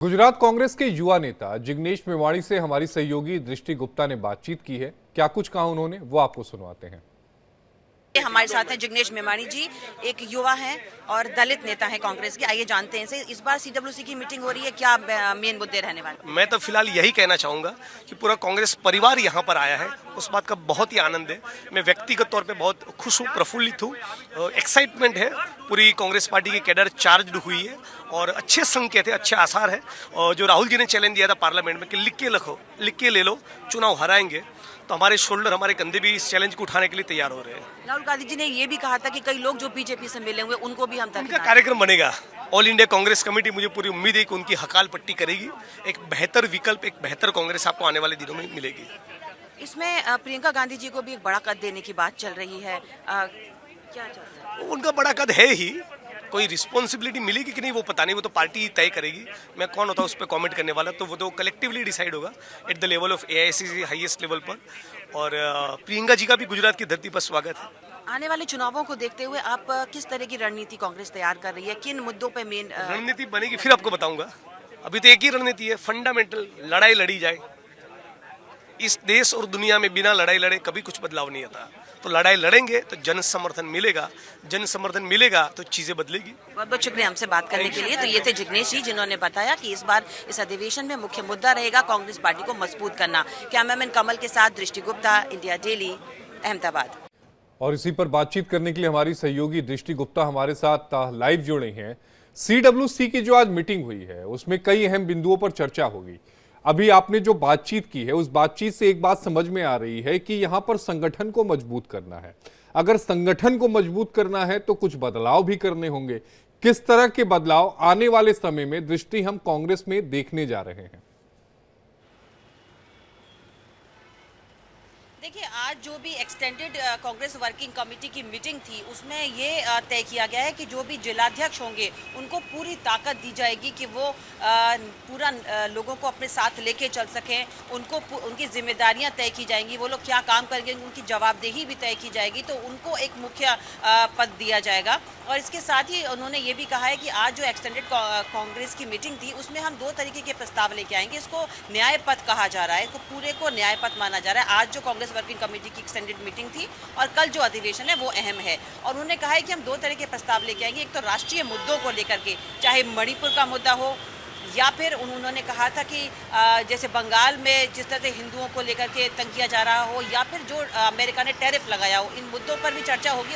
गुजरात कांग्रेस के युवा नेता जिग्नेश मेवाणी से हमारी सहयोगी दृष्टि गुप्ता ने बातचीत की है। क्या कुछ कहा उन्होंने, वो आपको सुनवाते हैं। हमारे साथ हैं जिग्नेश मेवाणी जी, एक युवा हैं और दलित नेता हैं कांग्रेस के। आइए जानते हैं इनसे, इस बार सीडब्ल्यूसी की मीटिंग हो रही है, क्या मेन मुद्दे रहने वाले? मैं तो फिलहाल यही कहना चाहूँगा कि पूरा कांग्रेस परिवार यहाँ पर आया है, उस बात का बहुत ही आनंद है। मैं व्यक्तिगत तौर पे बहुत खुश हूँ, प्रफुल्लित हूँ, एक्साइटमेंट है। पूरी कांग्रेस पार्टी की कैडर चार्ज हुई है और अच्छे संकेत है, अच्छे आसार है। और जो राहुल जी ने चैलेंज दिया था पार्लियामेंट में कि लिख के ले लो, चुनाव हराएंगे, तो हमारे शोल्डर, हमारे कंधे भी इस चैलेंज को उठाने के लिए तैयार हो रहे हैं। राहुल गांधी जी ने ये भी कहा था कि कई लोग जो बीजेपी से मिले हुए उनको भी हम उनका कार्यक्रम बनेगा। ऑल इंडिया कांग्रेस कमेटी, मुझे पूरी उम्मीद है कि उनकी हकाल पट्टी करेगी। एक बेहतर विकल्प, एक बेहतर कांग्रेस आपको आने वाले दिनों में मिलेगी। इसमें प्रियंका गांधी जी को भी एक बड़ा कद देने की बात चल रही है, क्या चल रहा है? उनका बड़ा कद है ही, कोई रिस्पॉन्सिबिलिटी मिलेगी कि नहीं वो पता नहीं, वो तो पार्टी तय करेगी। मैं कौन होता उस पर कमेंट करने वाला, तो वो तो कलेक्टिवली डिसाइड होगा at the level of AICC highest level पर। और प्रियंका जी का भी गुजरात की धरती पर स्वागत है। आने वाले चुनावों को देखते हुए आप किस तरह की रणनीति कांग्रेस तैयार कर रही है, किन मुद्दों पे मेन रणनीति बनेगी फिर आपको बताऊंगा। अभी तो एक ही रणनीति है, फंडामेंटल लड़ाई लड़ी जाए। इस देश और दुनिया में बिना लड़ाई लड़े कभी कुछ बदलाव नहीं आता। तो लड़ाई लड़ेंगे तो जन समर्थन मिलेगा तो चीजें बदलेगी। बहुत बहुत शुक्रिया हमसे बात करने के लिए। तो ये थे जिग्नेश जी, जिन्होंने बताया कि इस बार इस अधिवेशन में मुख्य मुद्दा रहेगा कांग्रेस पार्टी को मजबूत करना। कैमरामैन कमल के साथ दृष्टि गुप्ता, इंडिया डेली, अहमदाबाद। और इसी पर बातचीत करने के लिए हमारी सहयोगी दृष्टि गुप्ता हमारे साथ लाइव जुड़े हैं। सीडब्ल्यूसी की जो आज मीटिंग हुई है उसमें कई अहम बिंदुओं पर चर्चा होगी। अभी आपने जो बातचीत की है उस बातचीत से एक बात समझ में आ रही है कि यहां पर संगठन को मजबूत करना है। अगर संगठन को मजबूत करना है तो कुछ बदलाव भी करने होंगे। किस तरह के बदलाव आने वाले समय में दृष्टि हम कांग्रेस में देखने जा रहे हैं? देखिए, आज जो भी एक्सटेंडेड कांग्रेस वर्किंग कमेटी की मीटिंग थी उसमें ये तय किया गया है कि जो भी जिलाध्यक्ष होंगे उनको पूरी ताकत दी जाएगी कि वो पूरा लोगों को अपने साथ लेके चल सकें। उनकी जिम्मेदारियां तय की जाएंगी, वो लोग क्या काम करेंगे, उनकी जवाबदेही भी तय की जाएगी। तो उनको एक मुख्य पद दिया जाएगा। और इसके साथ ही उन्होंने ये भी कहा है कि आज जो एक्सटेंडेड कांग्रेस की मीटिंग थी उसमें हम 2 तरीके के प्रस्ताव लेके आएंगे। इसको न्याय पथ कहा जा रहा है, इसको पूरे को न्याय पथ माना जा रहा है। आज जो कांग्रेस वर्किंग कमेटी की एक्सटेंडेड मीटिंग थी और कल जो अधिवेशन है वो अहम है। और उन्होंने कहा है कि हम 2 तरह के प्रस्ताव लेके आएंगे। एक तो राष्ट्रीय मुद्दों को लेकर के, चाहे मणिपुर का मुद्दा हो या फिर उन्होंने कहा था कि जैसे बंगाल में जिस तरह से हिंदुओं को लेकर के तंग किया जा रहा हो, या फिर जो अमेरिका ने टैरिफ लगाया हो, इन मुद्दों पर भी चर्चा होगी।